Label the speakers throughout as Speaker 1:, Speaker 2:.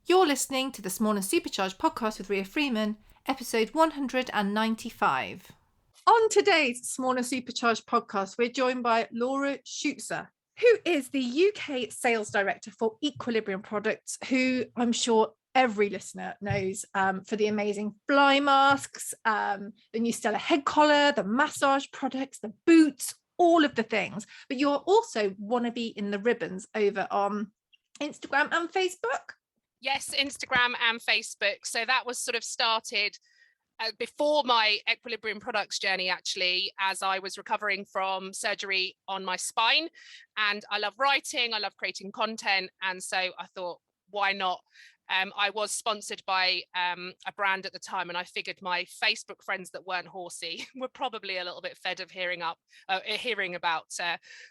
Speaker 1: You're listening to the Small and Supercharged podcast with Ria Freeman, episode 195. On today's Small and Supercharged podcast, we're joined by Laura Szuca, who is the UK sales director for Equilibrium Products, who I'm sure every listener knows for the amazing fly masks, the new Stella head collar, the massage products, the boots, all of the things. But you're also wannabe in the ribbons over on Instagram and Facebook.
Speaker 2: Yes, Instagram and Facebook. So that was sort of started before my Equilibrium Products journey, actually, as I was recovering from surgery on my spine. And I love writing, I love creating content. And so I thought, why not? I was sponsored by a brand at the time, and I figured my Facebook friends that weren't horsey were probably a little bit fed of hearing about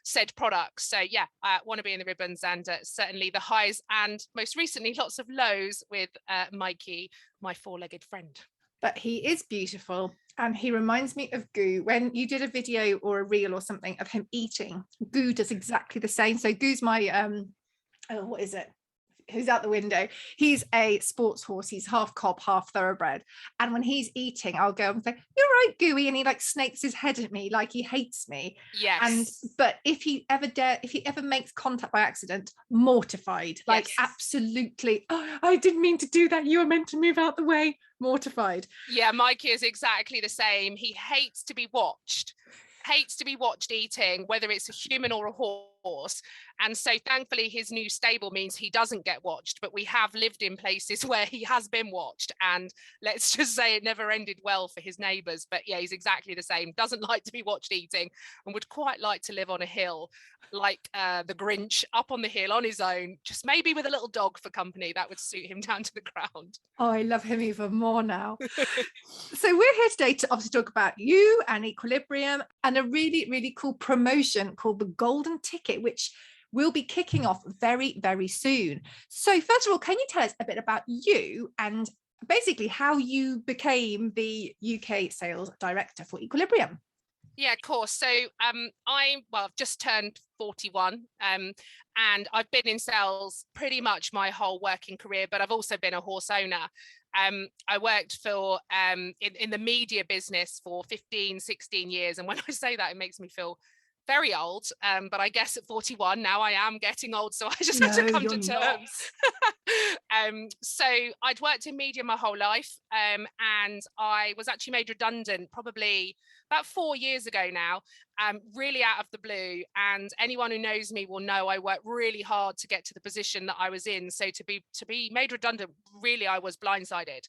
Speaker 2: said products. So yeah, I want to be in the ribbons, and certainly the highs, and most recently lots of lows with Mikey, my four-legged friend.
Speaker 1: But he is beautiful, and he reminds me of Goo. When you did a video or a reel or something of him eating, Goo does exactly the same. So Goo's my what is it? Who's out the window? He's a sports horse. He's half cob, half thoroughbred. And when he's eating, I'll go and say, "You're right, Gooey," and he like snakes his head at me like he hates me.
Speaker 2: Yes.
Speaker 1: But if he ever makes contact by accident, mortified, like absolutely. Oh, I didn't mean to do that. You were meant to move out the way. Mortified.
Speaker 2: Yeah, Mikey is exactly the same. He hates to be watched eating, whether it's a human or a horse. And so thankfully his new stable means he doesn't get watched, but we have lived in places where he has been watched, and let's just say it never ended well for his neighbours. But yeah, he's exactly the same, doesn't like to be watched eating, and would quite like to live on a hill like the Grinch, up on the hill on his own, just maybe with a little dog for company. That would suit him down to the ground.
Speaker 1: Oh, I love him even more now. So we're here today to obviously talk about you and Equilibrium and a really, really cool promotion called the Golden Ticket, which will be kicking off very, very soon. So first of all, can you tell us a bit about you and basically how you became the UK sales director for Equilibrium?
Speaker 2: Yeah, of course. So I've just turned 41 and I've been in sales pretty much my whole working career, but I've also been a horse owner. I worked for in the media business for 15, 16 years. And when I say that, it makes me feel very old, but I guess at 41 now I am getting old, so I just have to come to terms. So I'd worked in media my whole life, and I was actually made redundant probably about 4 years ago now, really out of the blue. And anyone who knows me will know I worked really hard to get to the position that I was in. So to be made redundant, really, I was blindsided.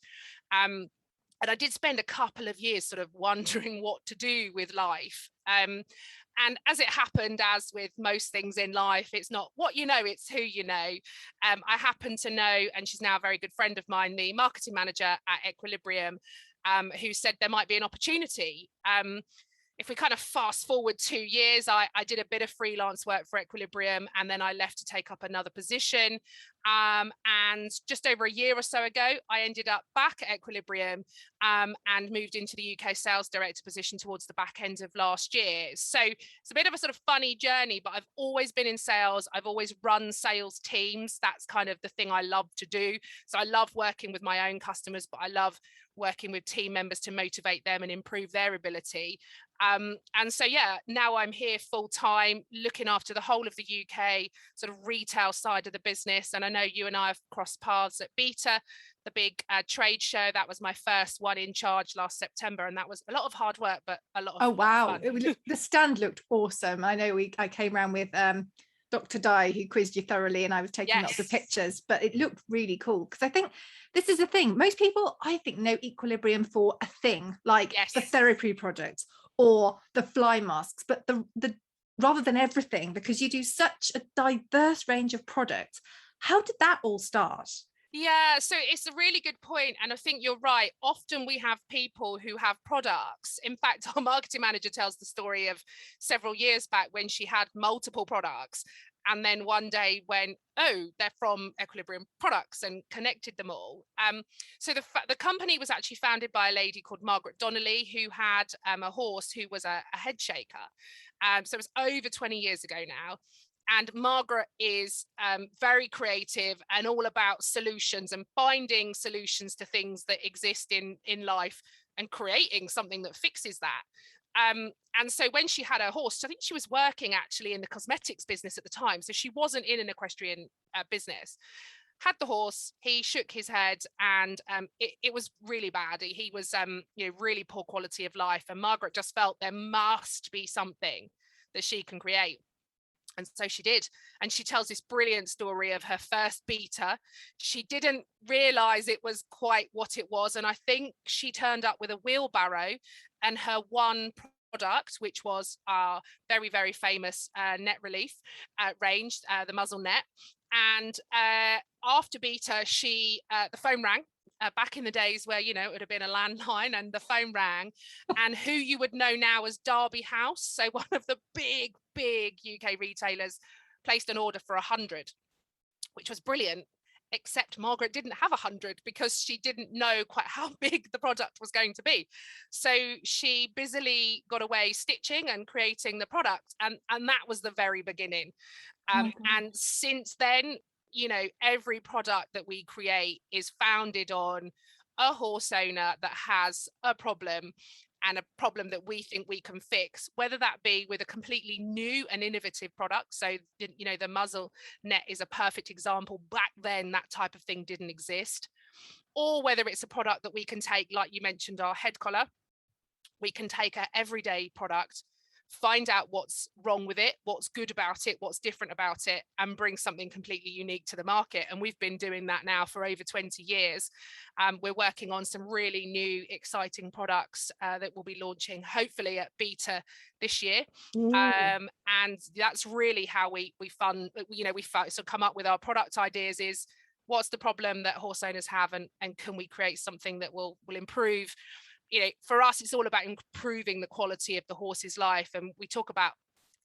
Speaker 2: And I did spend a couple of years sort of wondering what to do with life. And as it happened, as with most things in life, it's not what you know, it's who you know. I happen to know, and she's now a very good friend of mine, the marketing manager at Equilibrium, who said there might be an opportunity. If we kind of fast forward 2 years, I did a bit of freelance work for Equilibrium, and then I left to take up another position. And just over a year or so ago, I ended up back at Equilibrium and moved into the UK sales director position towards the back end of last year. So it's a bit of a sort of funny journey, but I've always been in sales. I've always run sales teams. That's kind of the thing I love to do. So I love working with my own customers, but I love working with team members to motivate them and improve their ability. And so, yeah, now I'm here full time, looking after the whole of the UK sort of retail side of the business. And I know you and I have crossed paths at Beta, the big trade show. That was my first one in charge last September. And that was a lot of hard work, but a lot of
Speaker 1: wow.
Speaker 2: fun.
Speaker 1: The stand looked awesome. I know I came around with Dr. Di, who quizzed you thoroughly, and I was taking lots of pictures, but it looked really cool because I think this is the thing. Most people, I think, know Equilibrium for a thing like the therapy products or the fly masks, but the rather than everything, because you do such a diverse range of products. How did that all start?
Speaker 2: Yeah, so it's a really good point. And I think you're right. Often we have people who have products. In fact, our marketing manager tells the story of several years back when she had multiple products. And then one day went, oh, they're from Equilibrium Products, and connected them all. So the company was actually founded by a lady called Margaret Donnelly, who had a horse who was a head shaker. So it was over 20 years ago now. And Margaret is very creative and all about solutions and finding solutions to things that exist in life and creating something that fixes that. And so when she had her horse, I think she was working actually in the cosmetics business at the time. So she wasn't in an equestrian business. Had the horse, he shook his head, and it was really bad. He was, really poor quality of life. And Margaret just felt there must be something that she can create. And so she did. And she tells this brilliant story of her first beater. She didn't realize it was quite what it was. And I think she turned up with a wheelbarrow and her one product, which was our very, very famous net relief range, the muzzle net. And after beater, the phone rang. Back in the days where, it would have been a landline, and the phone rang, and who you would know now as Derby House, so one of the big UK retailers, placed an order for 100, which was brilliant, except Margaret didn't have 100 because she didn't know quite how big the product was going to be. So she busily got away stitching and creating the product, and that was the very beginning. And since then, every product that we create is founded on a horse owner that has a problem, and a problem that we think we can fix, whether that be with a completely new and innovative product. So, the muzzle net is a perfect example. Back then, that type of thing didn't exist. Or whether it's a product that we can take, like you mentioned, our head collar. We can take an everyday product, find out what's wrong with it, what's good about it, what's different about it, and bring something completely unique to the market. And we've been doing that now for over 20 years. We're working on some really new, exciting products that we'll be launching, hopefully at beta this year. And that's really how we come up with our product ideas is, what's the problem that horse owners have, and can we create something that will improve. For us, it's all about improving the quality of the horse's life. And we talk about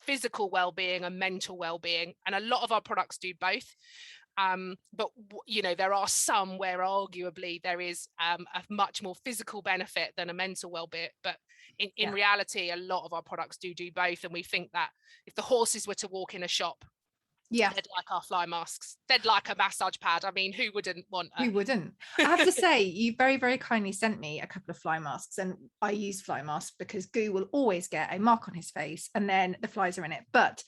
Speaker 2: physical well-being and mental well-being, and a lot of our products do both. But there are some where arguably there is a much more physical benefit than a mental well-being. But in reality, a lot of our products do both. And we think that if the horses were to walk in a shop, they'd like our fly masks. They'd like a massage pad. I mean, who wouldn't want a... Who
Speaker 1: wouldn't? I have to say, you very, very kindly sent me a couple of fly masks, and I use fly masks because Goo will always get a mark on his face and then the flies are in it. But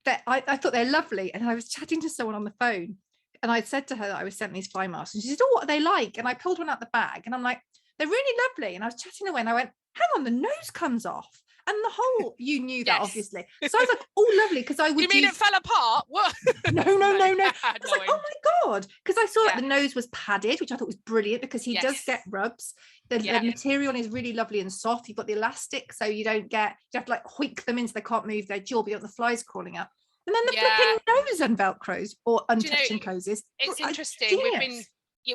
Speaker 1: I thought they're lovely. And I was chatting to someone on the phone, and I said to her that I was sent these fly masks, and she said, "Oh, what are they like?" And I pulled one out the bag, and I'm like, "They're really lovely." And I was chatting away, and I went, "Hang on, the nose comes off." And the whole, you knew that, obviously. So I was like, "Oh, lovely," because I would.
Speaker 2: You mean it fell apart? What?
Speaker 1: No. I was like, "Oh my God," because I saw that the nose was padded, which I thought was brilliant, because he does get rubs. The material is really lovely and soft. You've got the elastic, so you have to like hoik them in so they can't move their jaw, but you have the flies crawling up. And then the flipping nose unvelcros or untouched and closes.
Speaker 2: It's interesting.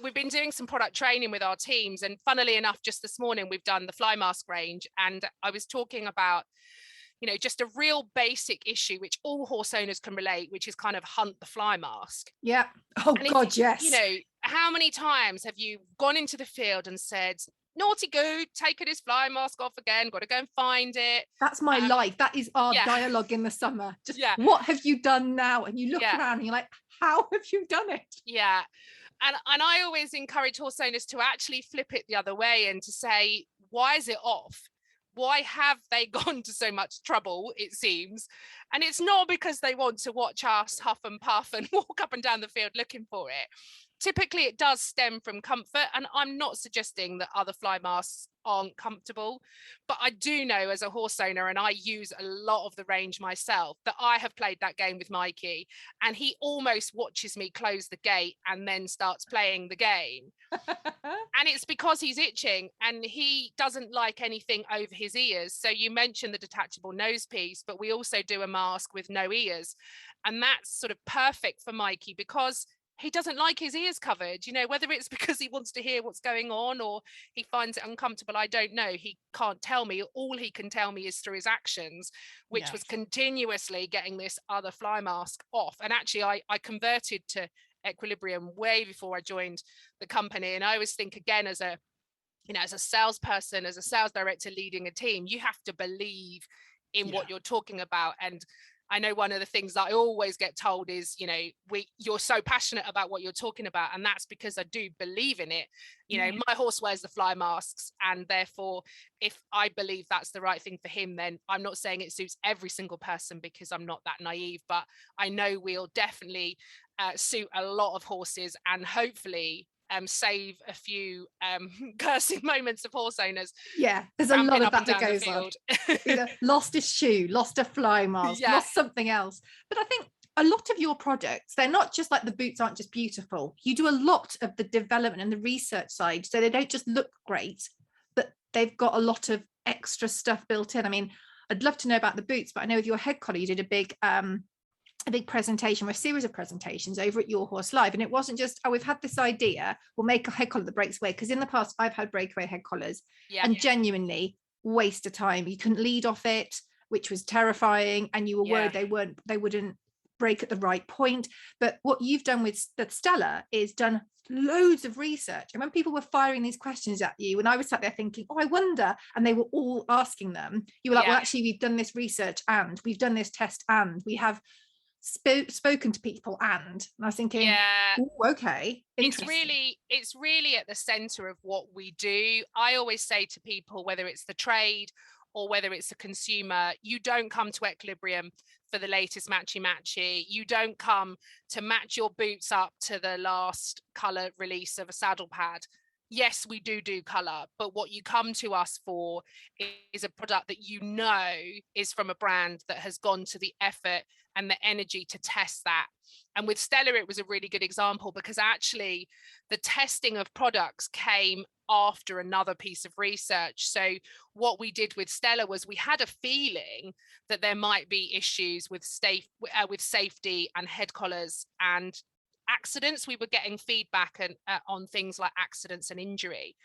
Speaker 2: We've been doing some product training with our teams, and funnily enough, just this morning we've done the fly mask range, and I was talking about just a real basic issue which all horse owners can relate, which is kind of hunt the fly mask.
Speaker 1: Yeah. Oh, and God, yes.
Speaker 2: How many times have you gone into the field and said, "Naughty Goo, taking his fly mask off again, got to go and find it"?
Speaker 1: That's my life. That is our dialogue in the summer. Just what have you done now? And you look around and you're like, how have you done it?
Speaker 2: Yeah. And I always encourage horse owners to actually flip it the other way and to say, why is it off? Why have they gone to so much trouble, it seems? And it's not because they want to watch us huff and puff and walk up and down the field looking for it. Typically, it does stem from comfort, and I'm not suggesting that other fly masks aren't comfortable, but I do know as a horse owner, and I use a lot of the range myself, that I have played that game with Mikey, and he almost watches me close the gate and then starts playing the game. And it's because he's itching and he doesn't like anything over his ears. So you mentioned the detachable nose piece, but we also do a mask with no ears, and that's sort of perfect for Mikey because he doesn't like his ears covered, whether it's because he wants to hear what's going on or he finds it uncomfortable. I don't know. He can't tell me. All he can tell me is through his actions, which was continuously getting this other fly mask off. And actually, I converted to Equilibrium way before I joined the company. And I always think, again, as a salesperson, as a sales director leading a team, you have to believe in what you're talking about. And I know one of the things that I always get told is, you're so passionate about what you're talking about. And that's because I do believe in it. My horse wears the fly masks, and therefore, if I believe that's the right thing for him, then I'm not saying it suits every single person, because I'm not that naive, but I know we'll definitely suit a lot of horses, and hopefully save a few cursing moments of horse owners.
Speaker 1: Yeah, there's a lot of that goes on. Either lost a shoe, lost a fly mask, lost something else. But I think a lot of your products, they're not just like, the boots aren't just beautiful. You do a lot of the development and the research side, so they don't just look great, but they've got a lot of extra stuff built in. I mean, I'd love to know about the boots, but I know with your head collar, you did a big presentation, or a series of presentations over at Your Horse Live, and it wasn't just, we've had this idea, we'll make a head collar that breaks away, because in the past I've had breakaway head collars and genuinely waste of time. You couldn't lead off it, which was terrifying, and you were worried they wouldn't break at the right point. But what you've done with the Stella is done loads of research, and when people were firing these questions at you, and I was sat there thinking, I wonder, and they were all asking them, you were like, well, actually, we've done this research, and we've done this test, and we have spoken to people, and I was thinking, okay,
Speaker 2: it's really at the center of what we do. I always say to people, whether it's the trade or whether it's a consumer, you don't come to Equilibrium for the latest matchy. You don't come to match your boots up to the last color release of a saddle pad. Yes, we do color, but what you come to us for is a product that is from a brand that has gone to the effort and the energy to test that. And with Stella, it was a really good example, because actually the testing of products came after another piece of research. So what we did with Stella was, we had a feeling that there might be issues with safety and head collars and accidents. We were getting feedback on things like accidents and injury.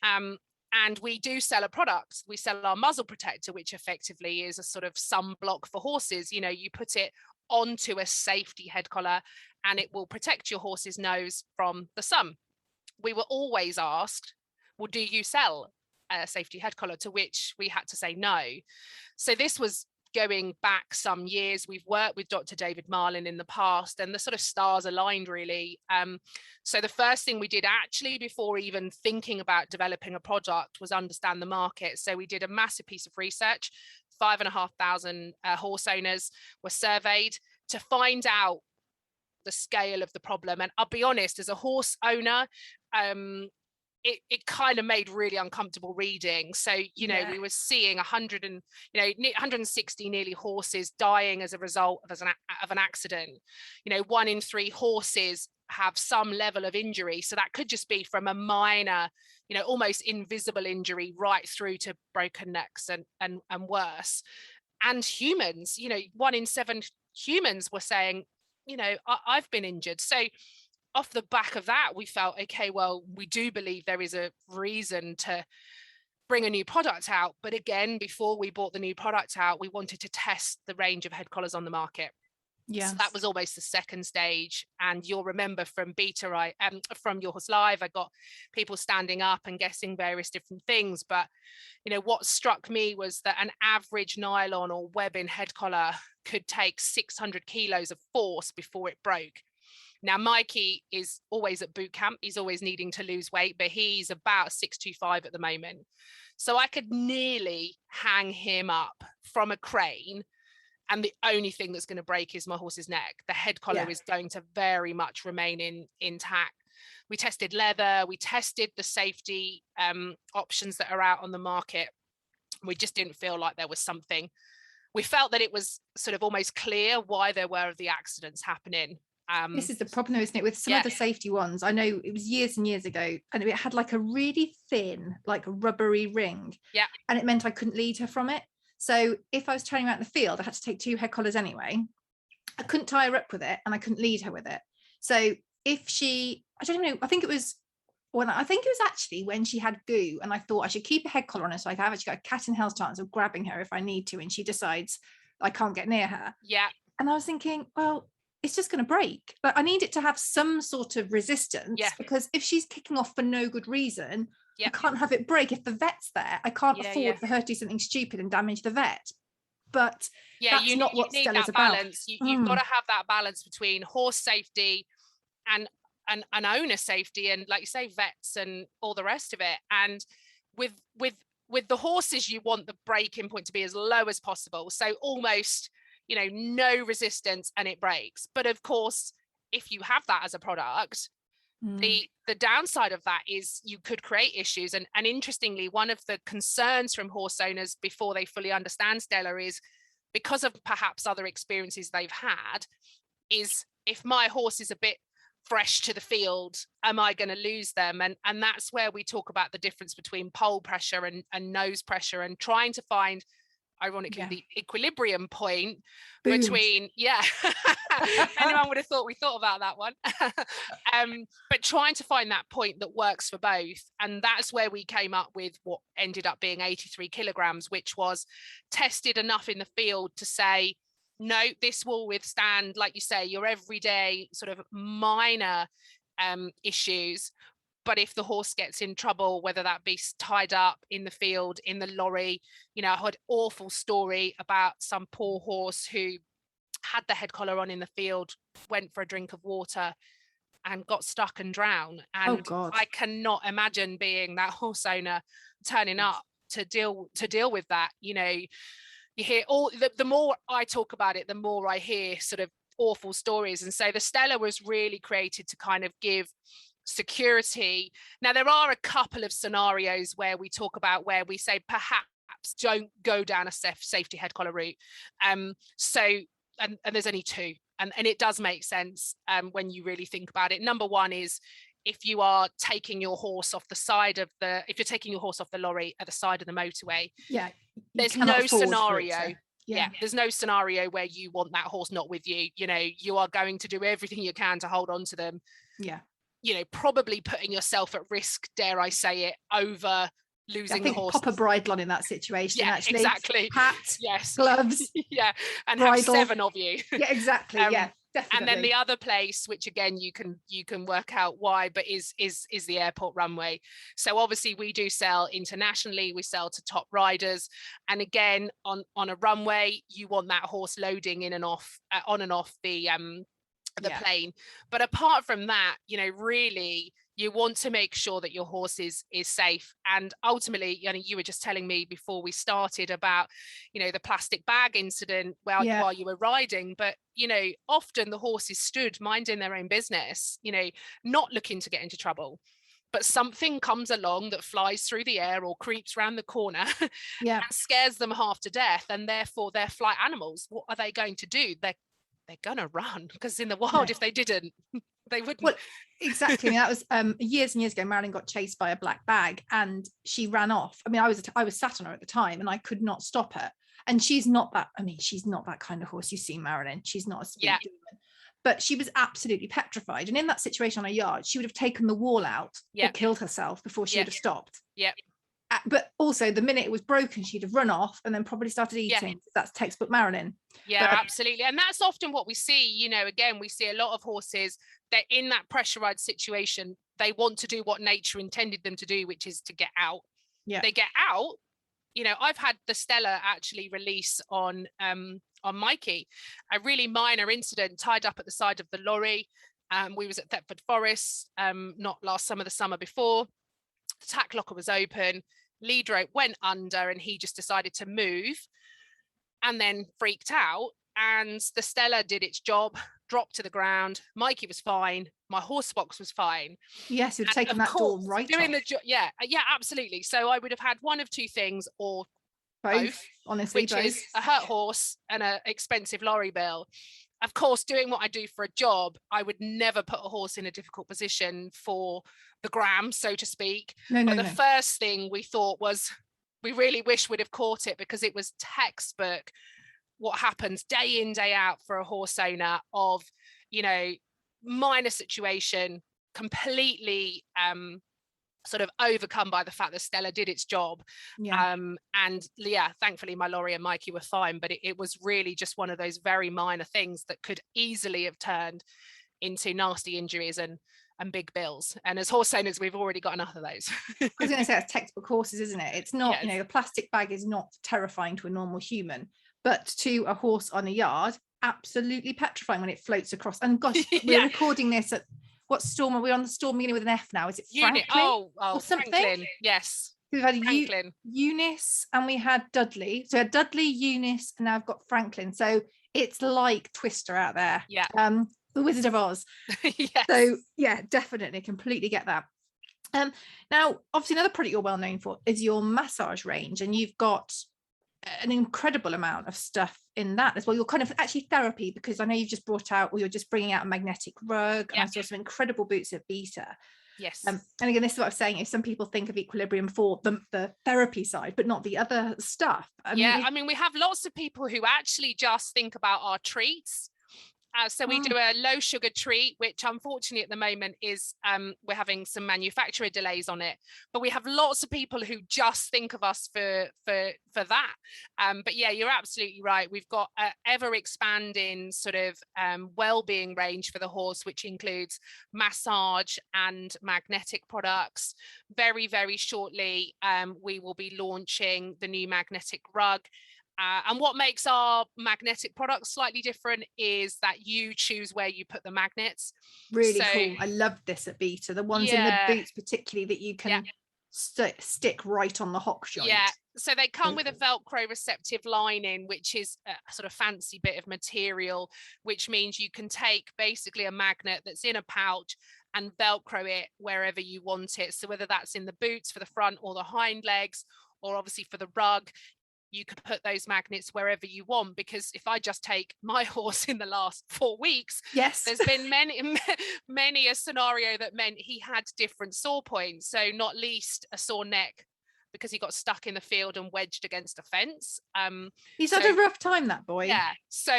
Speaker 2: And we do sell a product. We sell our Muzzle Protector, which effectively is a sort of sunblock for horses. You put it onto a safety head collar and it will protect your horse's nose from the sun. We were always asked, well, do you sell a safety head collar? To which we had to say no. So this was going back some years. We've worked with Dr. David Marlin in the past, and the sort of stars aligned, really. So the first thing we did, actually, before even thinking about developing a product, was understand the market. So we did a massive piece of research. 5,500 horse owners were surveyed to find out the scale of the problem. And I'll be honest, as a horse owner, it kind of made really uncomfortable reading. So, we were seeing 160 nearly horses dying as a result of an accident. 1 in 3 horses have some level of injury. So that could just be from a minor, almost invisible injury right through to broken necks and worse. And humans, 1 in 7 humans were saying, I've been injured. So off the back of that, we felt, okay, well, we do believe there is a reason to bring a new product out. But again, before we brought the new product out, we wanted to test the range of head collars on the market. Yeah, so that was almost the second stage. And you'll remember from beta, from Your Horse Live, I got people standing up and guessing various different things. But what struck me was that an average nylon or webbing head collar could take 600 kilos of force before it broke. Now, Mikey is always at boot camp. He's always needing to lose weight, but he's about 625 at the moment. So I could nearly hang him up from a crane, and the only thing that's going to break is my horse's neck. The head collar is going to very much remain intact. We tested leather. We tested the safety options that are out on the market. We just didn't feel like there was something. We felt that it was sort of almost clear why there were the accidents happening.
Speaker 1: This is the problem, isn't it, with some of the safety ones? I know it was years and years ago, and it had like a really thin, like rubbery ring. Yeah. And it meant I couldn't lead her from it. So if I was turning around the field, I had to take 2 head collars anyway. I couldn't tie her up with it, and I couldn't lead her with it. So if she, I don't know, I think it was actually when she had goo, and I thought I should keep a head collar on her, so I've actually got a cat in hell's chance of grabbing her if I need to, and she decides I can't get near her. Yeah. And I was thinking, well, it's just going to break. But I need it to have some sort of resistance, because if she's kicking off for no good reason, I can't have it break. If the vet's there, I can't afford for her to do something stupid and damage the vet. but that's not what
Speaker 2: need
Speaker 1: Stella's
Speaker 2: that
Speaker 1: about.
Speaker 2: balance. You've got to have that balance between horse safety and owner safety, and like you say, vets and all the rest of it. And with the horses, you want the breaking point to be as low as possible, so almost, you know, no resistance and it breaks. But of course, if you have that as a product, the downside of that is you could create issues. And interestingly, one of the concerns from horse owners before they fully understand Stella is, because of perhaps other experiences they've had, is if my horse is a bit fresh to the field, am I going to lose them? And that's where we talk about the difference between pole pressure and nose pressure, and trying to find, ironically, the equilibrium point. Boom. Between anyone would have thought we thought about that one. But trying to find that point that works for both. And that's where we came up with what ended up being 83 kilograms, which was tested enough in the field to say, no, this will withstand, like you say, your everyday sort of minor issues. But if the horse gets in trouble, whether that be tied up in the field, in the lorry, you know, I heard an awful story about some poor horse who had the head collar on in the field, went for a drink of water and got stuck and drowned. And I cannot imagine being that horse owner turning up to deal with that. You know, you hear all the more I talk about it, the more I hear sort of awful stories. And so the Stella was really created to kind of give security. Now, there are a couple of scenarios where we talk about where we say perhaps don't go down a safety head collar route. So there's only two, and it does make sense when you really think about it. Number one is if you are taking your horse off the side of if you're taking your horse off the lorry at the side of the motorway, there's no scenario. There's no scenario where you want that horse not with you. You know, you are going to do everything you can to hold on to them. You know, probably putting yourself at risk, dare I say it, over losing the horse.
Speaker 1: Pop a bridle on in that situation. Actually,
Speaker 2: exactly.
Speaker 1: Hat, gloves,
Speaker 2: and
Speaker 1: bridle.
Speaker 2: Have 7 of you.
Speaker 1: Exactly. Definitely.
Speaker 2: And then the other place, which again you can work out why, but is the airport runway. So obviously we do sell internationally, we sell to top riders, and again on a runway you want that horse loading in and off, on and off the plane. But apart from that, you know, really you want to make sure that your horse is safe. And ultimately, you know, you were just telling me before we started about, you know, the plastic bag incident while you were riding. But, you know, often the horses stood minding their own business, you know, not looking to get into trouble. But something comes along that flies through the air or creeps around the corner and scares them half to death. And therefore they're flight animals. What are they going to do? They're gonna run, because in the wild, if they didn't, they wouldn't. Well,
Speaker 1: exactly. I mean, that was years and years ago. Marilyn got chased by a black bag and she ran off. I mean, I was sat on her at the time and I could not stop her. And she's not that kind of horse. You see Marilyn, she's not a speed demon, but she was absolutely petrified. And in that situation on a yard, she would have taken the wall out or killed herself before she would have stopped. But also the minute it was broken, she'd have run off and then probably started eating. That's textbook Marilyn.
Speaker 2: Absolutely. And that's often what we see. You know, again, we see a lot of horses that in that pressurized situation, they want to do what nature intended them to do, which is to get out. They get out. You know, I've had the Stella actually release on Mikey, a really minor incident, tied up at the side of the lorry. We was at Thetford Forest, not last summer, the summer before. The tack locker was open, lead rope went under, and he just decided to move and then freaked out. And the Stella did its job, dropped to the ground. Mikey was fine. My horse box was fine.
Speaker 1: Yes, you've taken that door right
Speaker 2: doing
Speaker 1: off.
Speaker 2: Absolutely. So I would have had one of two things, or both
Speaker 1: honestly,
Speaker 2: which is a hurt horse and an expensive lorry bill. Of course, doing what I do for a job, I would never put a horse in a difficult position for the gram, so to speak. The first thing we thought was, we really wish we'd have caught it, because it was textbook what happens day in, day out for a horse owner of, you know, minor situation, completely sort of overcome by the fact that Stella did its job. Thankfully my lorry and Mikey were fine, but it was really just one of those very minor things that could easily have turned into nasty injuries and big bills. And as horse owners, we've already got enough of those.
Speaker 1: I was going to say, it's textbook horses, isn't it? It's not, you know, the plastic bag is not terrifying to a normal human, but to a horse on a yard, absolutely petrifying when it floats across. And gosh,
Speaker 2: Yeah.
Speaker 1: we're recording this at what storm are we on? The storm beginning with an F now. Is it Franklin or something?
Speaker 2: Franklin, yes.
Speaker 1: We've had
Speaker 2: Franklin.
Speaker 1: Eunice and we had Dudley. So we had Dudley, Eunice, and now I've got Franklin. So it's like Twister out there.
Speaker 2: Yeah.
Speaker 1: The Wizard of Oz.
Speaker 2: Yes.
Speaker 1: So yeah, definitely, completely get that. Now, obviously, another product you're well known for is your massage range, and you've got an incredible amount of stuff in that as well. You're kind of actually therapy, because I know you've just brought out, or you're just bringing out a magnetic rug. And I saw some incredible boots at Beta.
Speaker 2: Yes.
Speaker 1: And again, this is what I was saying, if some people think of Equilibrium for the therapy side, but not the other stuff.
Speaker 2: I mean, we have lots of people who actually just think about our treats. So we do a low sugar treat, which unfortunately at the moment is we're having some manufacturer delays on it. But we have lots of people who just think of us for that. But yeah, you're absolutely right. We've got an ever expanding sort of well-being range for the horse, which includes massage and magnetic products. Very, very shortly, we will be launching the new magnetic rug. And what makes our magnetic products slightly different is that you choose where you put the magnets.
Speaker 1: Really cool. I love this at Beta. The ones in the boots particularly that you can stick right on the hock joint.
Speaker 2: Yeah. So they come with a Velcro receptive lining, which is a sort of fancy bit of material, which means you can take basically a magnet that's in a pouch and Velcro it wherever you want it. So whether that's in the boots for the front or the hind legs, or obviously for the rug, you could put those magnets wherever you want. Because if I just take my horse in the last 4 weeks, there's been many a scenario that meant he had different sore points. So not least a sore neck because he got stuck in the field and wedged against a fence.
Speaker 1: He's had a rough time, that boy.
Speaker 2: Yeah. So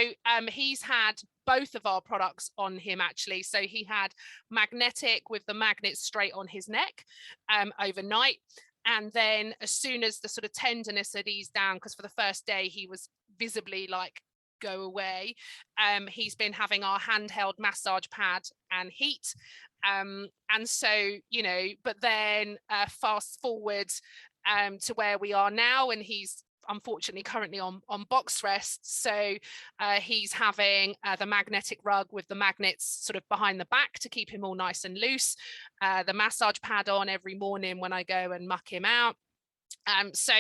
Speaker 2: he's had both of our products on him actually. So he had magnetic with the magnets straight on his neck overnight. And then as soon as the sort of tenderness had eased down, because for the first day he was visibly like, go away, he's been having our handheld massage pad and heat. And so, you know, but then fast forward to where we are now, and he's unfortunately currently on box rest. So he's having the magnetic rug with the magnets sort of behind the back to keep him all nice and loose, the massage pad on every morning when I go and muck him out. So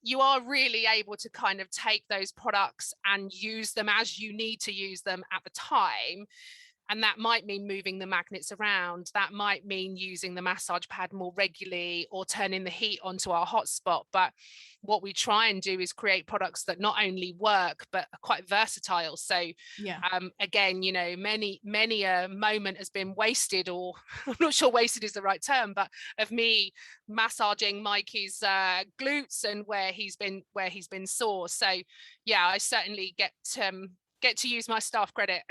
Speaker 2: you are really able to kind of take those products and use them as you need to use them at the time. And that might mean moving the magnets around. That might mean using the massage pad more regularly or turning the heat onto our hotspot. But what we try and do is create products that not only work, but are quite versatile. So again, you know, many a moment has been wasted, or I'm not sure wasted is the right term, but of me massaging Mikey's glutes and where he's been sore. So yeah, I certainly get to use my staff credit.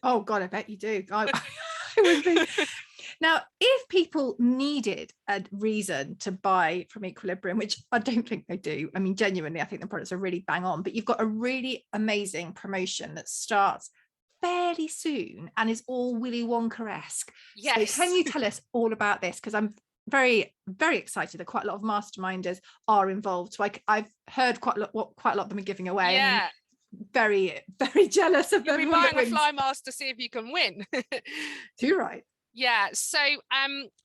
Speaker 1: Oh God, I bet you do. I would be. Now, if people needed a reason to buy from Equilibrium, which I don't think they do, I mean, genuinely, I think the products are really bang on, but you've got a really amazing promotion that starts fairly soon and is all Willy Wonka-esque.
Speaker 2: Yes.
Speaker 1: So can you tell us all about this? Because I'm very, very excited that quite a lot of masterminders are involved. So I've heard quite a lot of them are giving away.
Speaker 2: Yeah.
Speaker 1: And very, very jealous of them.
Speaker 2: You'll be buying a fly mask to see if you can win.
Speaker 1: Too right.
Speaker 2: Yeah, so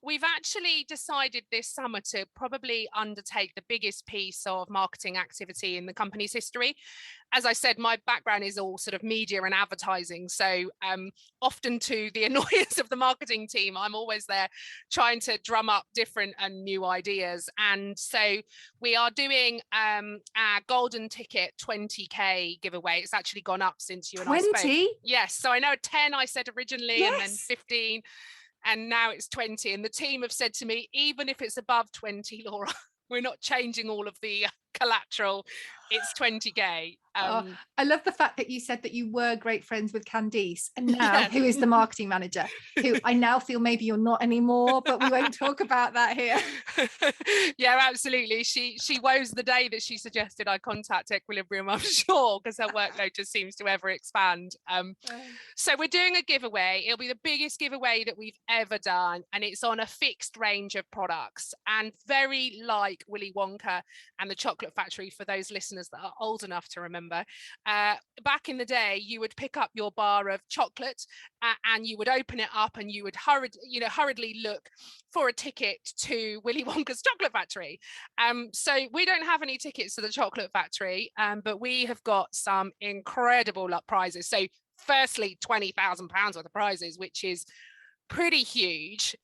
Speaker 2: we've actually decided this summer to probably undertake the biggest piece of marketing activity in the company's history. As I said, my background is all sort of media and advertising. So often to the annoyance of the marketing team, I'm always there trying to drum up different and new ideas. And so we are doing our golden ticket 20K giveaway. It's actually gone up since you and
Speaker 1: 20?
Speaker 2: I spoke. Yes. So I know 10 I said originally,
Speaker 1: yes.
Speaker 2: And then 15. And now it's 20. And the team have said to me, even if it's above 20, Laura, we're not changing all of the collateral. It's 20K.
Speaker 1: I love the fact that you said that you were great friends with Candice, and now who is the marketing manager, who I now feel maybe you're not anymore, but we won't talk about that here.
Speaker 2: Yeah, absolutely. She woes the day that she suggested I contact Equilibrium, I'm sure, because her workload just seems to ever expand. So we're doing a giveaway. It'll be the biggest giveaway that we've ever done, and it's on a fixed range of products, and very like Willy Wonka and the Chocolate chocolate factory, for those listeners that are old enough to remember, back in the day, you would pick up your bar of chocolate and you would open it up and you would hurriedly look for a ticket to Willy Wonka's chocolate factory. So we don't have any tickets to the chocolate factory, but we have got some incredible prizes. So firstly, £20,000 worth of prizes, which is pretty huge.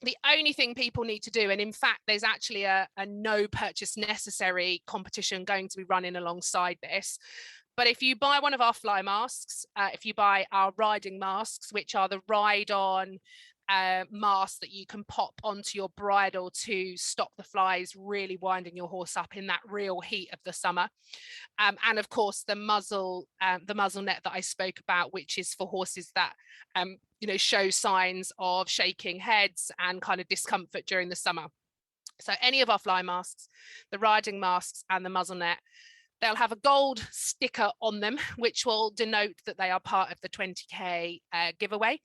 Speaker 2: The only thing people need to do, and in fact, there's actually a no purchase necessary competition going to be running alongside this. But if you buy one of our fly masks, if you buy our riding masks, which are the ride-on mask that you can pop onto your bridle to stop the flies really winding your horse up in that real heat of the summer, and of course the muzzle net that I spoke about, which is for horses that show signs of shaking heads and kind of discomfort during the summer. So any of our fly masks, the riding masks and the muzzle net, they'll have a gold sticker on them, which will denote that they are part of the 20k giveaway.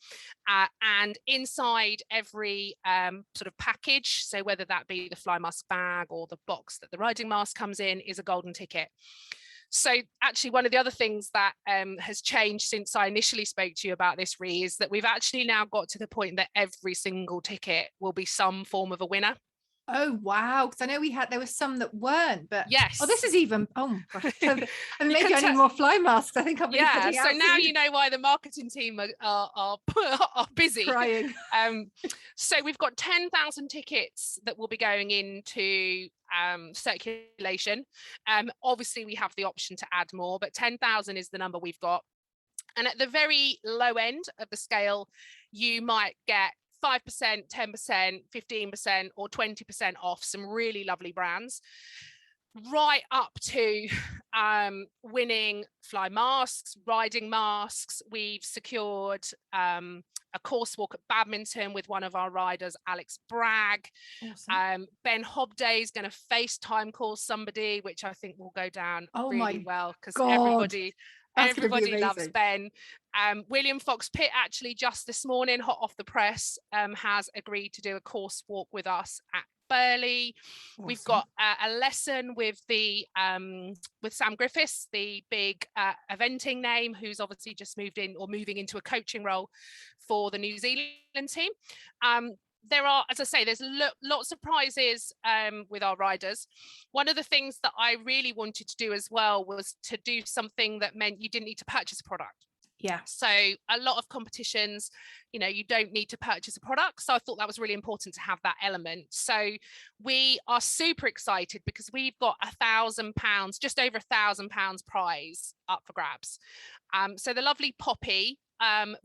Speaker 2: And inside every sort of package, so whether that be the fly mask bag or the box that the riding mask comes in, is a golden ticket. So actually, one of the other things that has changed since I initially spoke to you about this, Ree, is that we've actually now got to the point that every single ticket will be some form of a winner.
Speaker 1: Oh wow, because I know there were some that weren't, but
Speaker 2: yes.
Speaker 1: Oh, this is even gosh. So, maybe I need more fly masks. I think I'll be putting out
Speaker 2: so now
Speaker 1: soon.
Speaker 2: you know why the marketing team are busy
Speaker 1: Crying.
Speaker 2: So we've got 10,000 tickets that will be going into circulation. Obviously we have the option to add more, but 10,000 is the number we've got. And at the very low end of the scale, you might get 5%, 10%, 15%, or 20% off some really lovely brands, right up to winning fly masks, riding masks. We've secured a course walk at badminton with one of our riders, Alex Bragg. Awesome. Ben Hobday is going to FaceTime call somebody, which I think will go down really well, because everybody loves Ben. William Fox Pitt, actually just this morning, hot off the press, has agreed to do a course walk with us at Burley. Awesome. We've got a lesson with Sam Griffiths, the big eventing name, who's obviously just moving into a coaching role for the New Zealand team. There are, as I say, there's lots of prizes with our riders. One of the things that I really wanted to do as well was to do something that meant you didn't need to purchase a product. Yeah. So a lot of competitions, you don't need to purchase a product. So I thought that was really important to have that element. So we are super excited because we've got £1,000, just over £1,000 prize up for grabs. So the lovely Poppy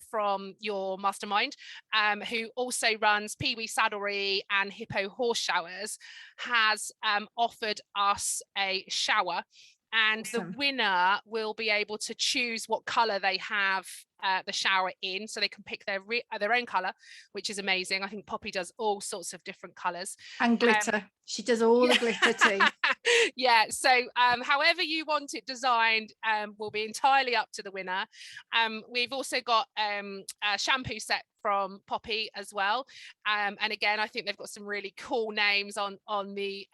Speaker 2: from your mastermind, who also runs Pee Wee Saddlery and Hippo Horse Showers, has offered us a shower. And awesome. The winner will be able to choose what colour they have the shower in, so they can pick their own colour, which is amazing. I think Poppy does all sorts of different colours. And glitter. She does all the glitter too. Yeah, so however you want it designed will be entirely up to the winner. We've also got a shampoo set from Poppy as well. And again, I think they've got some really cool names on the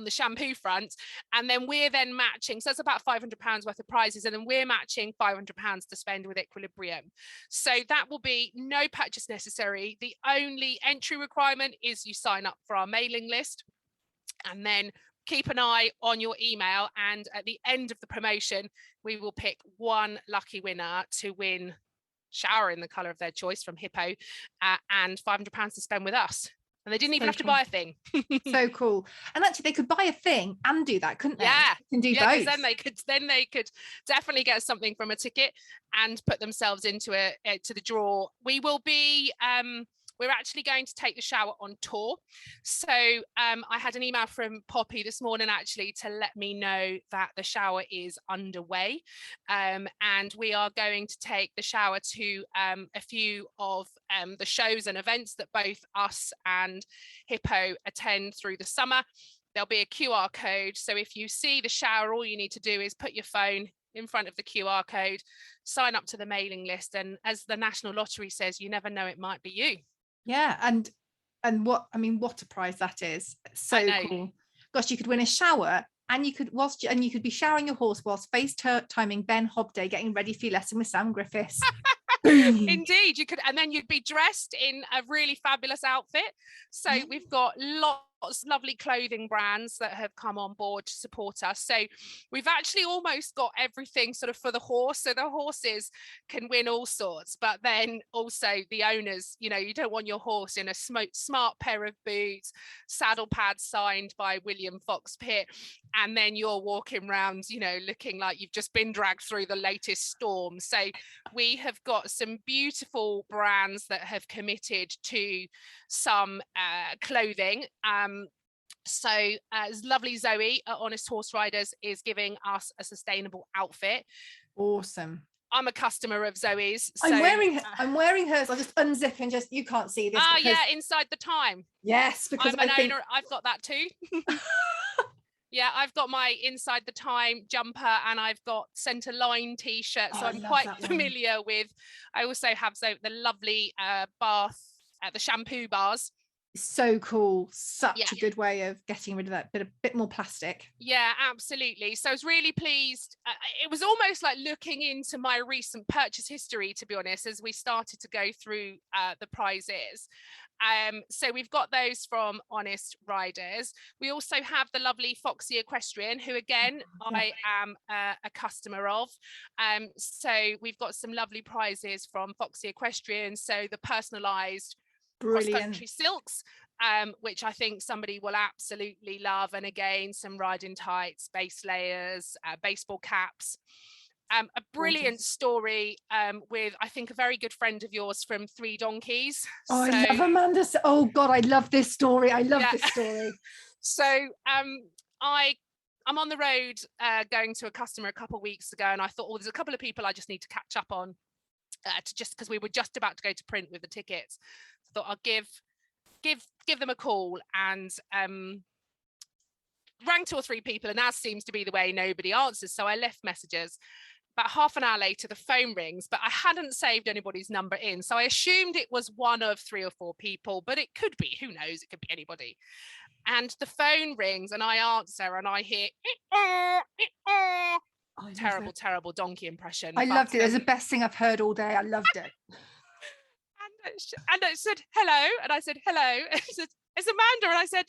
Speaker 2: shampoo front. And then we're then matching, so that's about £500 worth of prizes, and then we're matching £500 to spend with Equilibrium. So that will be no purchase necessary. The only entry requirement is you sign up for our mailing list, and then keep an eye on your email, and at the end of the promotion we will pick one lucky winner to win shower in the colour of their choice from Hippo, and £500 to spend with us. And they didn't even have to buy a thing. So cool. And actually they could buy a thing and do that, couldn't they? Yeah, can do both. Then they could definitely get something from a ticket and put themselves into to the draw. We will be we're actually going to take the shower on tour. So I had an email from Poppy this morning actually to let me know that the shower is underway. And we are going to take the shower to a few of the shows and events that both us and Hippo attend through the summer. There'll be a QR code. So if you see the shower, all you need to do is put your phone in front of the QR code, sign up to the mailing list. And as the National Lottery says, you never know, it might be you. Yeah, and what a prize that is. So cool.
Speaker 1: gosh, you could win a shower, and you could be showering your horse whilst FaceTiming Ben Hobday getting ready for your lesson with Sam Griffiths.
Speaker 2: Indeed, you could, and then you'd be dressed in a really fabulous outfit. So we've got lots of lovely clothing brands that have come on board to support us. So we've actually almost got everything sort of for the horse. So the horses can win all sorts, but then also the owners, you know, you don't want your horse in a smart pair of boots, saddle pads signed by William Fox Pitt, and then you're walking around, you know, looking like you've just been dragged through the latest storm. So we have got some beautiful brands that have committed to some clothing. So it's lovely Zoe at Honest Horse Riders is giving us a sustainable outfit.
Speaker 1: Awesome.
Speaker 2: I'm a customer of Zoe's. So,
Speaker 1: I'm wearing hers. I'll just unzip and just, you can't see this.
Speaker 2: Yeah, Inside the Time.
Speaker 1: Yes, because
Speaker 2: I'm an owner. I've got that too. Yeah, I've got my Inside the Time jumper, and I've got Centre Line t-shirt. So I'm quite familiar with. I also have the lovely Bath, the shampoo bars.
Speaker 1: So cool. Such a good way of getting rid of that bit more plastic.
Speaker 2: Yeah, absolutely. So I was really pleased. It was almost like looking into my recent purchase history, to be honest, as we started to go through the prizes. So we've got those from Honest Riders. We also have the lovely Foxy Equestrian, who again I am a customer of. So we've got some lovely prizes from Foxy Equestrian. So the personalised cross-country silks, which I think somebody will absolutely love. And again, some riding tights, base layers, baseball caps. A brilliant story with, I think, a very good friend of yours from Three Donkeys.
Speaker 1: Oh, I love Amanda. Oh God, I love this story. I love this story.
Speaker 2: So I'm on the road going to a customer a couple of weeks ago, and I thought, there's a couple of people I just need to catch up on, just because we were just about to go to print with the tickets. I thought I'll give them a call, and rang 2 or 3 people, and as seems to be the way, nobody answers. So I left messages. About half an hour later, the phone rings, but I hadn't saved anybody's number in. So I assumed it was one of 3 or 4 people, but it could be, who knows, it could be anybody. And the phone rings and I answer and I hear, terrible donkey impression.
Speaker 1: I loved it. It was the best thing I've heard all day. I loved it.
Speaker 2: And I said, hello. And I said, hello. And she said, it's Amanda. And I said,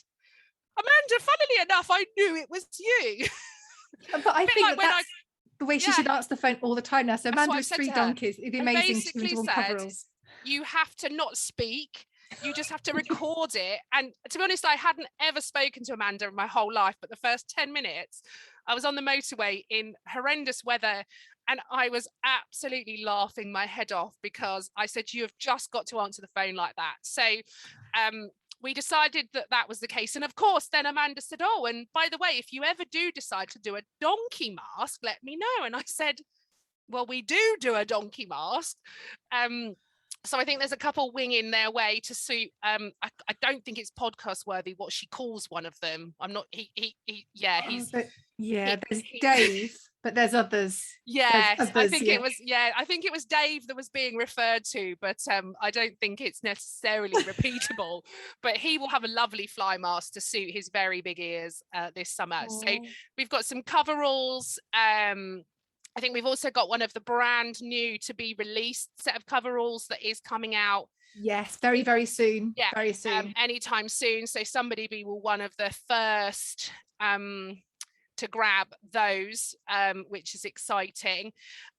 Speaker 2: Amanda, funnily enough, I knew it was you.
Speaker 1: But I think that's the way she should answer the phone all the time now. So Amanda was Three Donkeys. It'd be amazing to do coveralls.
Speaker 2: You have to not speak. You just have to record it. And to be honest, I hadn't ever spoken to Amanda in my whole life. But the first 10 minutes, I was on the motorway in horrendous weather. And I was absolutely laughing my head off because I said, you have just got to answer the phone like that. So we decided that was the case. And of course, then Amanda said, oh, and by the way, if you ever do decide to do a donkey mask, let me know. And I said, well, we do a donkey mask. So I think there's a couple winging their way to suit. I don't think it's podcast worthy what she calls one of them. I'm not.
Speaker 1: There's Dave, but there's others.
Speaker 2: Yeah, I think it was Dave that was being referred to, but I don't think it's necessarily repeatable. But he will have a lovely fly mask to suit his very big ears this summer. So we've got some coveralls. I think we've also got one of the brand new to be released set of coveralls that is coming out.
Speaker 1: Yes, very, very soon. Yeah, very soon.
Speaker 2: Anytime soon. So somebody be one of the first to grab those, which is exciting.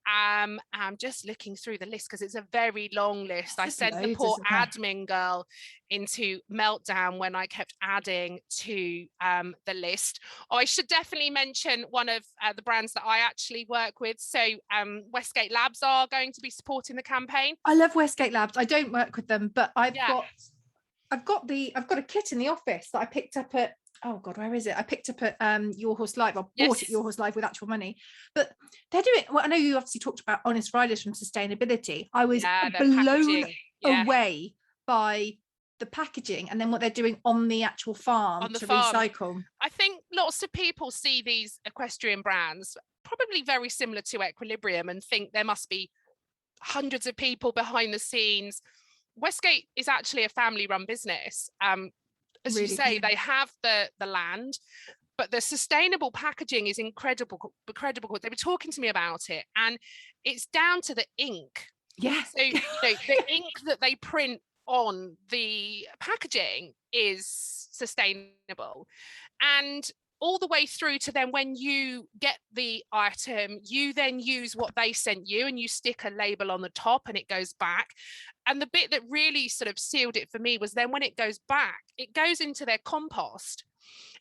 Speaker 2: I'm just looking through the list because it's a very long list. I sent the poor admin girl into meltdown when I kept adding to the list. I should definitely mention one of the brands that I actually work with. So Westgate Labs are going to be supporting the campaign.
Speaker 1: I love Westgate Labs. I don't work with them, but I've got a kit in the office that I picked up at, oh God, where is it? I picked up at Your Horse Live. I bought it Your Horse Live with actual money. But they're doing, well, I know you obviously talked about Honest Riders from sustainability. I was blown away by the packaging and then what they're doing on the actual farm to recycle.
Speaker 2: I think lots of people see these equestrian brands probably very similar to Equilibrium and think there must be hundreds of people behind the scenes. Westgate is actually a family-run business. as
Speaker 1: Really
Speaker 2: you say,
Speaker 1: good.
Speaker 2: they have the land, but the sustainable packaging is incredible. They were talking to me about it, and it's down to the ink.
Speaker 1: Yeah.
Speaker 2: So, the ink that they print on the packaging is sustainable. And all the way through to then when you get the item, you then use what they sent you and you stick a label on the top and it goes back. And the bit that really sort of sealed it for me was then when it goes back, it goes into their compost.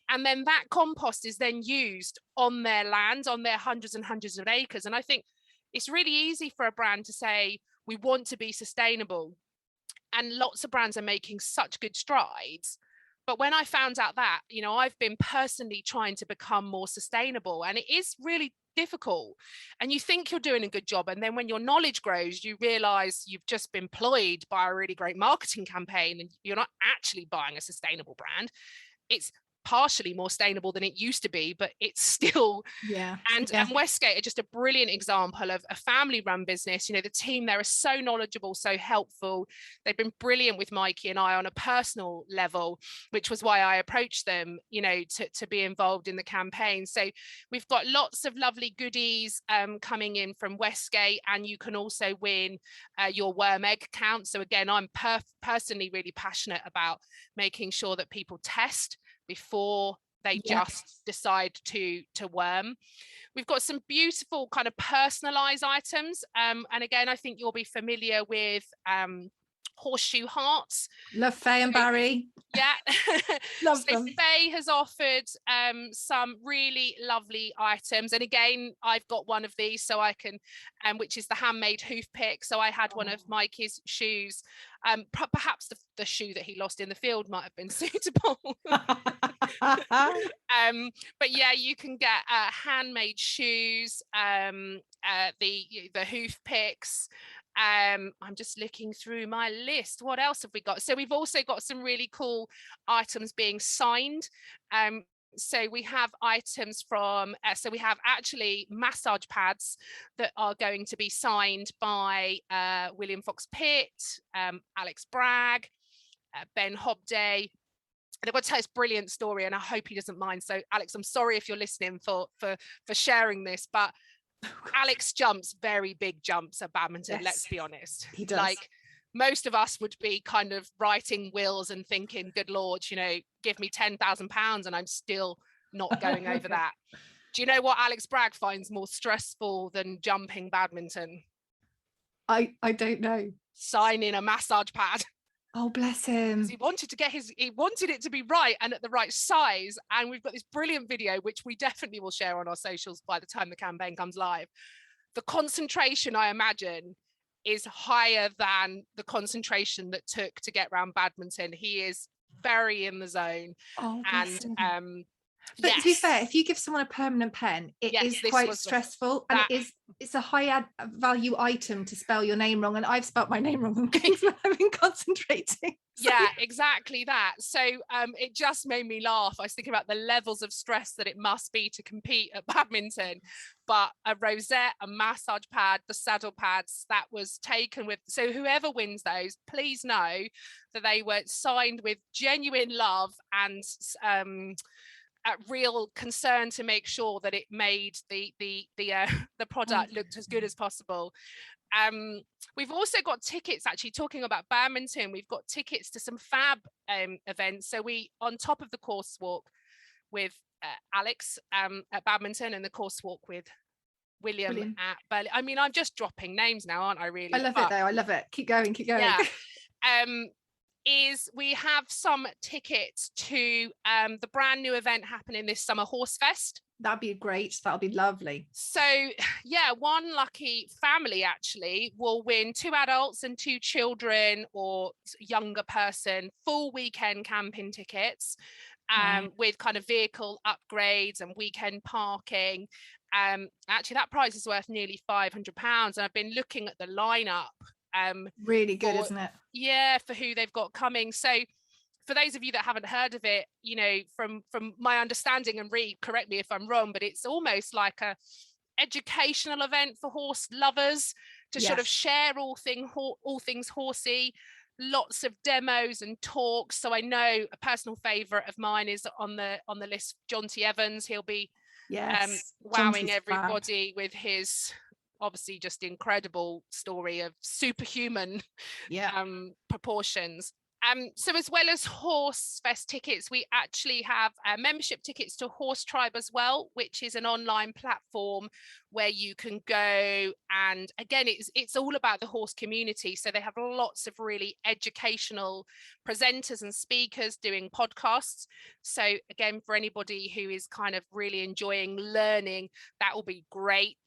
Speaker 2: And then that compost is then used on their land, on their hundreds and hundreds of acres. And I think it's really easy for a brand to say, we want to be sustainable. And lots of brands are making such good strides. But when I found out that, I've been personally trying to become more sustainable, and it is really difficult. And you think you're doing a good job. And then when your knowledge grows, you realize you've just been ployed by a really great marketing campaign and you're not actually buying a sustainable brand. It's partially more sustainable than it used to be, but it's still. And Westgate are just a brilliant example of a family run business. The team there are so knowledgeable, so helpful. They've been brilliant with Mikey and I on a personal level, which was why I approached them, to be involved in the campaign. So we've got lots of lovely goodies coming in from Westgate, and you can also win your worm egg count. So again, I'm personally really passionate about making sure that people test before they just decide to worm. We've got some beautiful kind of personalized items. And again, I think you'll be familiar with horseshoe hearts.
Speaker 1: Love Faye and Barry.
Speaker 2: Yeah.
Speaker 1: Love them.
Speaker 2: Faye has offered some really lovely items. And again, I've got one of these, so I can, which is the handmade hoof pick. So I had one of Mikey's shoes. Perhaps the shoe that he lost in the field might have been suitable. But yeah, you can get handmade shoes, the hoof picks. I'm just looking through my list. What else have we got? So we've also got some really cool items being signed. So we have items from, so we have actually massage pads that are going to be signed by William Fox Pitt, Alex Bragg, Ben Hobday. And I've got to tell this brilliant story, and I hope he doesn't mind. So Alex, I'm sorry if you're listening for sharing this, but Alex jumps very big jumps at badminton. Yes, let's be honest.
Speaker 1: He does.
Speaker 2: Like most of us would be kind of writing wills and thinking, good Lord, give me £10,000 and I'm still not going over that. Do you know what Alex Bragg finds more stressful than jumping badminton?
Speaker 1: I don't know.
Speaker 2: Signing a massage pad.
Speaker 1: Oh, bless him.
Speaker 2: He wanted it to be right and at the right size. And we've got this brilliant video, which we definitely will share on our socials by the time the campaign comes live. The concentration, I imagine, is higher than the concentration that took to get around badminton. He is very in the zone.
Speaker 1: Oh, bless him.
Speaker 2: But
Speaker 1: to be fair, if you give someone a permanent pen, it is quite stressful, and it's a high value item to spell your name wrong, and I've spelt my name wrong when I've been concentrating. So.
Speaker 2: Yeah, exactly that. So it just made me laugh. I was thinking about the levels of stress that it must be to compete at badminton. But a rosette, a massage pad, the saddle pads, that was taken with. So whoever wins those, please know that they were signed with genuine love and real concern to make sure that it made the product looked as good as possible. We've also got tickets, actually talking about badminton, we've got tickets to some fab events. So we, on top of the course walk with Alex at badminton and the course walk with William at Berlin. I mean, I'm just dropping names now, aren't I, really?
Speaker 1: I love it though, I love it. Keep going. Yeah.
Speaker 2: Is we have some tickets to the brand new event happening this summer, Horse Fest.
Speaker 1: That'd be great. That'll be lovely.
Speaker 2: So yeah, one lucky family actually will win 2 adults and 2 children or younger person full weekend camping tickets with kind of vehicle upgrades and weekend parking. Actually, that prize is worth nearly £500, and I've been looking at the lineup.
Speaker 1: Really good, isn't it?
Speaker 2: Yeah, for who they've got coming. So for those of you that haven't heard of it, from my understanding, and correct me if I'm wrong, but it's almost like a educational event for horse lovers to sort of share all things horsey, lots of demos and talks. So I know a personal favorite of mine is on the list, John T. Evans. He'll be wowing everybody with his obviously just incredible story of superhuman proportions. So as well as Horse Fest tickets, we actually have membership tickets to Horse Tribe as well, which is an online platform where you can go, and again, it's all about the horse community. So they have lots of really educational presenters and speakers doing podcasts. So again, for anybody who is kind of really enjoying learning, that will be great.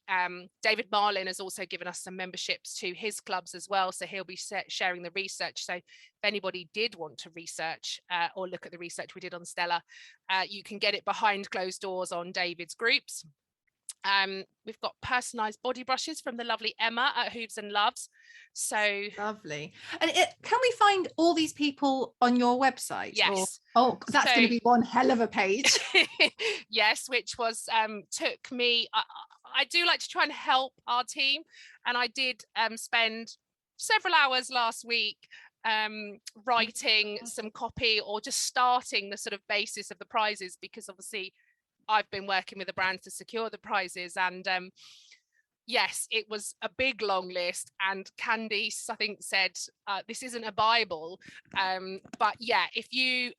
Speaker 2: David Marlin has also given us some memberships to his clubs as well, so he'll be sharing the research. So if anybody did want to research or look at the research we did on Stella, you can get it behind closed doors on David's groups. We've got personalized body brushes from the lovely Emma at Hooves and Loves. So
Speaker 1: lovely. And can we find all these people on your website?
Speaker 2: Yes.
Speaker 1: That's going to be one hell of a page.
Speaker 2: Yes, which was took me. I do like to try and help our team, and I did spend several hours last week writing some copy or just starting the sort of basis of the prizes, because obviously I've been working with the brands to secure the prizes, and yes, it was a big long list, and Candice I think said this isn't a Bible, but yeah, if you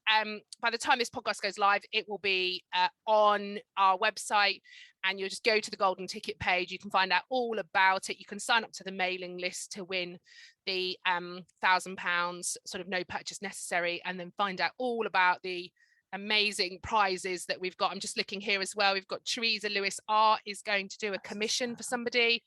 Speaker 2: by the time this podcast goes live, it will be on our website, and you'll just go to the golden ticket page. You can find out all about it. You can sign up to the mailing list to win the £1,000 sort of no purchase necessary, and then find out all about the amazing prizes that we've got. I'm just looking here as well. We've got Teresa Lewis Art is going to do a commission for somebody,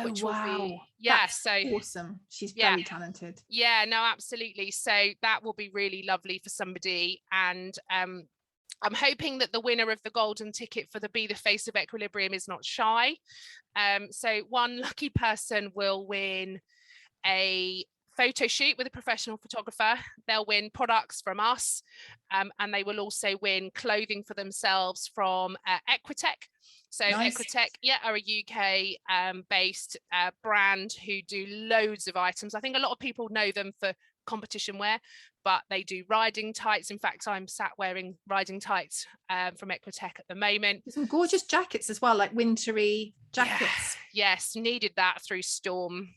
Speaker 2: which will be
Speaker 1: that's awesome. She's very talented.
Speaker 2: Yeah, no, absolutely. So that will be really lovely for somebody, and I'm hoping that the winner of the golden ticket for the Be the Face of Equilibrium is not shy. So one lucky person will win a photo shoot with a professional photographer. They'll win products from us, and they will also win clothing for themselves from Equitech. So nice. Equitech, are a UK based brand who do loads of items. I think a lot of people know them for competition wear, but they do riding tights. In fact, I'm sat wearing riding tights from Equitech at the moment.
Speaker 1: Some gorgeous jackets as well, like wintry jackets.
Speaker 2: Yes, needed that through Storm.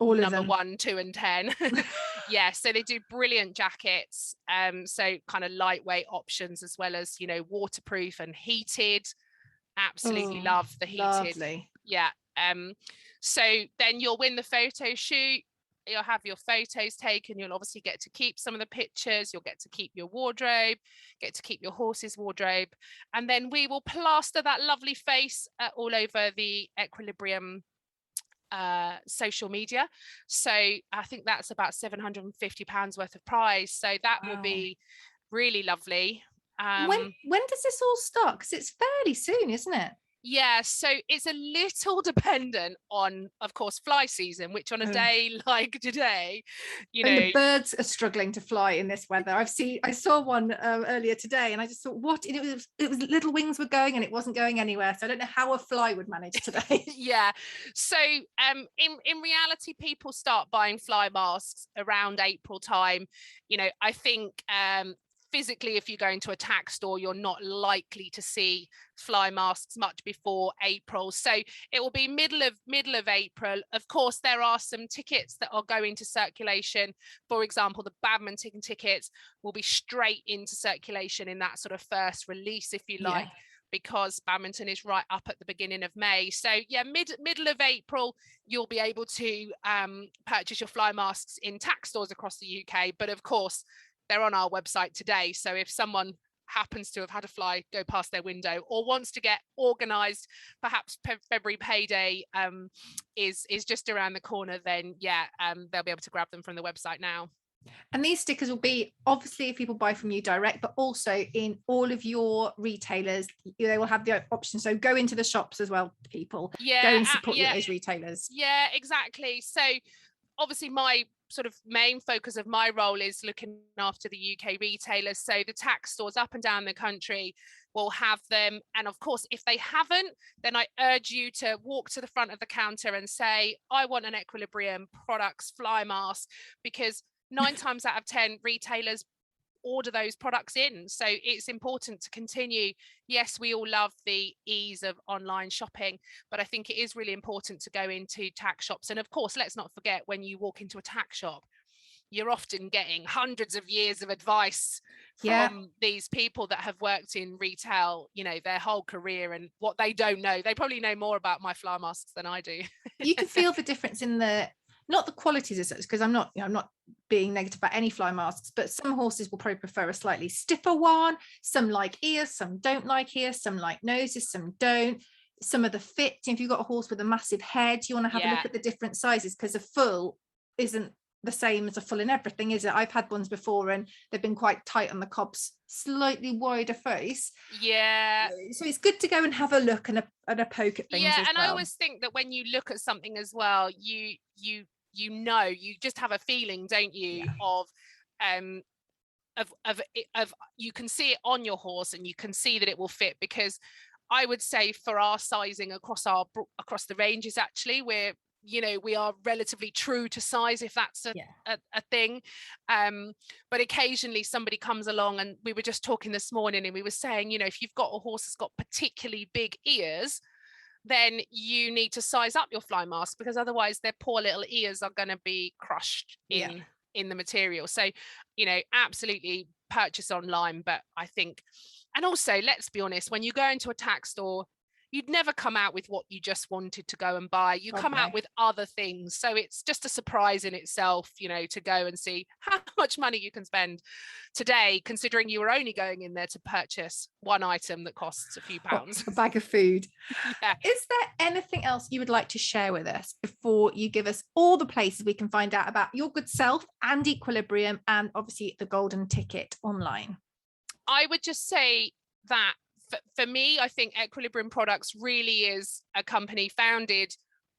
Speaker 1: All
Speaker 2: number
Speaker 1: of them.
Speaker 2: 1, 2 and 10. Yeah, so they do brilliant jackets, so kind of lightweight options, as well as, you know, waterproof and heated. Absolutely love the heated.
Speaker 1: Lovely.
Speaker 2: Yeah. So then you'll win the photo shoot. You'll have your photos taken. You'll obviously get to keep some of the pictures. You'll get to keep your wardrobe, get to keep your horse's wardrobe, and then we will plaster that lovely face all over the Equilibrium social media. So I think that's about £750 worth of prize. So that will be really lovely.
Speaker 1: When does this all start? Because it's fairly soon, isn't it?
Speaker 2: Yeah, so it's a little dependent on, of course, fly season, which on a day like today, you know,
Speaker 1: the birds are struggling to fly in this weather. I saw one earlier today, and I just thought, what? It was little wings were going, and it wasn't going anywhere. So I don't know how a fly would manage today.
Speaker 2: Yeah. So in reality, people start buying fly masks around April time. You know, I think physically, if you go into a tack store, you're not likely to see fly masks much before April. So it will be middle of April. Of course, there are some tickets that are going to circulation. For example, the badminton tickets will be straight into circulation in that sort of first release, if you like, because badminton is right up at the beginning of May. So yeah, middle of April, you'll be able to purchase your fly masks in tack stores across the UK. But of course, they're on our website today. So if someone happens to have had a fly go past their window or wants to get organised, perhaps February payday is just around the corner, then they'll be able to grab them from the website now.
Speaker 1: And these stickers will be, obviously, if people buy from you direct, but also in all of your retailers, they will have the option. So go into the shops as well, people. Go and support those retailers.
Speaker 2: Yeah, exactly. So obviously my sort of main focus of my role is looking after the UK retailers. So the tack stores up and down the country will have them. And of course, if they haven't, then I urge you to walk to the front of the counter and say, I want an Equilibrium Products fly mask, because 9 times out of 10 retailers order those products in. So it's important to continue. Yes, we all love the ease of online shopping, but I think it is really important to go into tack shops. And of course, let's not forget, when you walk into a tack shop, you're often getting hundreds of years of advice from these people that have worked in retail, you know, their whole career, and what they don't know, they probably know more about my fly masks than I do.
Speaker 1: You can feel the difference in not the qualities as such, because I'm not being negative about any fly masks, but some horses will probably prefer a slightly stiffer one. Some like ears, some don't like ears, some like noses, some don't. Some of the fit, if you've got a horse with a massive head, you want to have a look at the different sizes, because a full isn't the same as a full in everything, is it? I've had ones before and they've been quite tight on the cobs, slightly wider face. So it's good to go and have a look and a poke at things as
Speaker 2: and
Speaker 1: well.
Speaker 2: I always think that when you look at something as well, you know, you just have a feeling, don't you, of you can see it on your horse and you can see that it will fit. Because I would say for our sizing across the ranges, actually, we are relatively true to size, if that's a thing. But occasionally somebody comes along, and we were just talking this morning and we were saying, you know, if you've got a horse that's got particularly big ears, then you need to size up your fly mask, because otherwise their poor little ears are going to be crushed in the material. So, you know, absolutely purchase online. But I think, and also, let's be honest, when you go into a tack store, you'd never come out with what you just wanted to go and buy. You come out with other things. So it's just a surprise in itself, you know, to go and see how much money you can spend today, considering you were only going in there to purchase one item that costs a few pounds.
Speaker 1: A bag of food. Is there anything else you would like to share with us before you give us all the places we can find out about your good self and Equilibrium, and obviously the golden ticket online?
Speaker 2: I would just say that for me, I think Equilibrium Products really is a company founded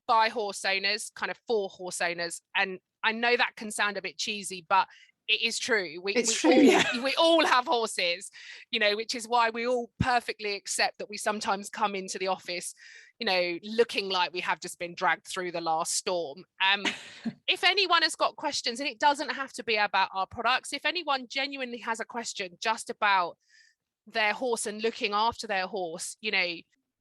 Speaker 2: by horse owners, kind of for horse owners. And I know that can sound a bit cheesy, but it is true. We all have horses, you know, which is why we all perfectly accept that we sometimes come into the office, you know, looking like we have just been dragged through the last storm. If anyone has got questions, and it doesn't have to be about our products, if anyone genuinely has a question just about their horse and looking after their horse, you know,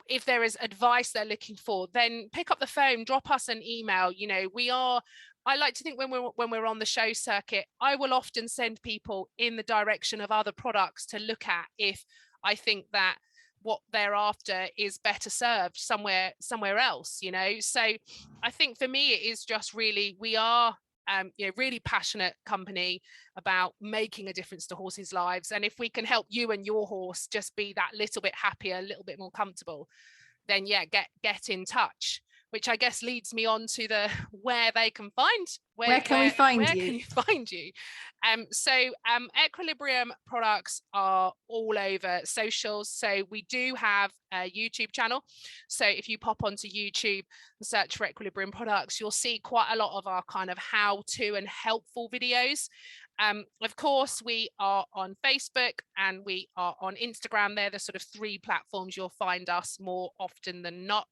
Speaker 2: if there is advice they're looking for, then pick up the phone, drop us an email. You know, I like to think when we're on the show circuit, I will often send people in the direction of other products to look at if I think that what they're after is better served somewhere else, you know. So I think for me, it is just really, we are you know, really passionate company about making a difference to horses' lives. And if we can help you and your horse just be that little bit happier, a little bit more comfortable, then get in touch. Which I guess leads me on to the where they can find
Speaker 1: where can we find
Speaker 2: where
Speaker 1: you?
Speaker 2: Can you find you? So Equilibrium Products are all over socials. So we do have a YouTube channel. So if you pop onto YouTube and search for Equilibrium Products, you'll see quite a lot of our kind of how-to and helpful videos. Of course, we are on Facebook and we are on Instagram. They're the sort of 3 platforms you'll find us more often than not.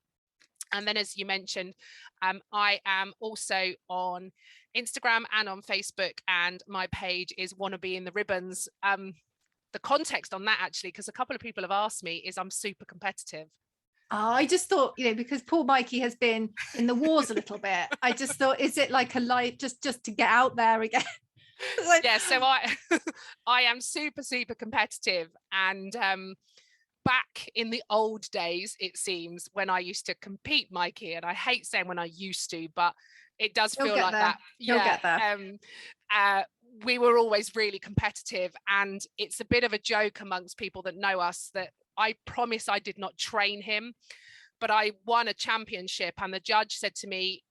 Speaker 2: And then, as you mentioned, I am also on Instagram and on Facebook, and my page is Wanna Be in the Ribbons. The context on that, actually, because a couple of people have asked me, is I'm super competitive.
Speaker 1: I just thought, you know, because poor Mikey has been in the wars a little bit, I just thought, is it like a light just to get out there again?
Speaker 2: Yeah, so I am super competitive, and back in the old days, it seems, when I used to compete, Mikey, and I hate saying when I used to, but it does feel like that.
Speaker 1: You'll get there.
Speaker 2: We were always really competitive, and it's a bit of a joke amongst people that know us that I promise I did not train him, but I won a championship, and the judge said to me,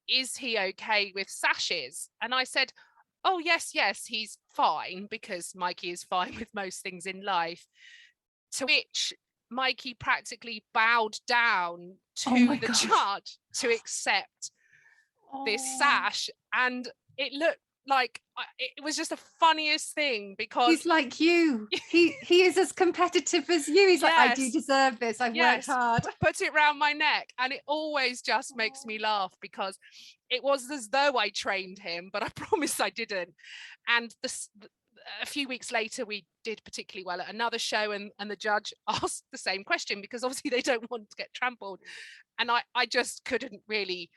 Speaker 2: "Is he okay with sashes?" And I said, "Oh, yes, he's fine," because Mikey is fine with most things in life. To which Mikey practically bowed down to the judge to accept this sash, and it looked like it was just the funniest thing, because
Speaker 1: he's like you. He is as competitive as you. He's like, I do
Speaker 2: Yes.
Speaker 1: deserve this. I've worked hard.
Speaker 2: Put it round my neck, and it always just makes me laugh, because it was as though I trained him, but I promise I didn't. And a few weeks later, we did particularly well at another show, and the judge asked the same question, because obviously they don't want to get trampled. And I just couldn't really,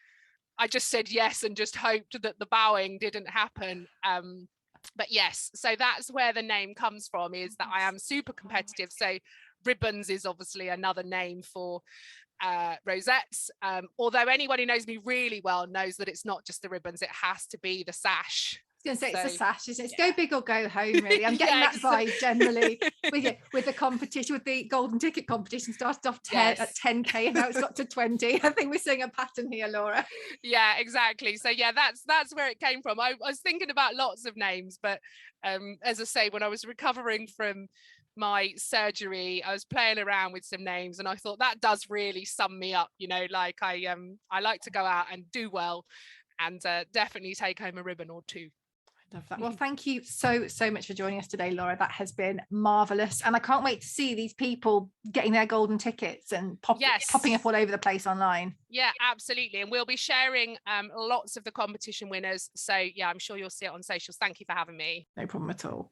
Speaker 2: I just said yes and just hoped that the bowing didn't happen. But yes, so that's where the name comes from, is that I am super competitive. So ribbons is obviously another name for rosettes, although anyone who knows me really well knows that it's not just the ribbons, it has to be the sash.
Speaker 1: I was going to say, it's a sash, isn't it? It's go big or go home, really. I'm getting that vibe generally with the competition, with the golden ticket competition. Started off at 10k, and now it's got to 20. I think we're seeing a pattern here, Laura.
Speaker 2: Yeah, exactly. So yeah, that's where it came from. I was thinking about lots of names, but as I say, when I was recovering from my surgery, I was playing around with some names, and I thought that does really sum me up. Like I like to go out and do well, and definitely take home a ribbon or two.
Speaker 1: Love that. Well, thank you so much for joining us today, Laura. That has been marvelous, and I can't wait to see these people getting their golden tickets and popping up all over the place online.
Speaker 2: Yeah, absolutely. And we'll be sharing lots of the competition winners, so yeah, I'm sure you'll see it on socials. Thank you for having me.
Speaker 1: No problem at all.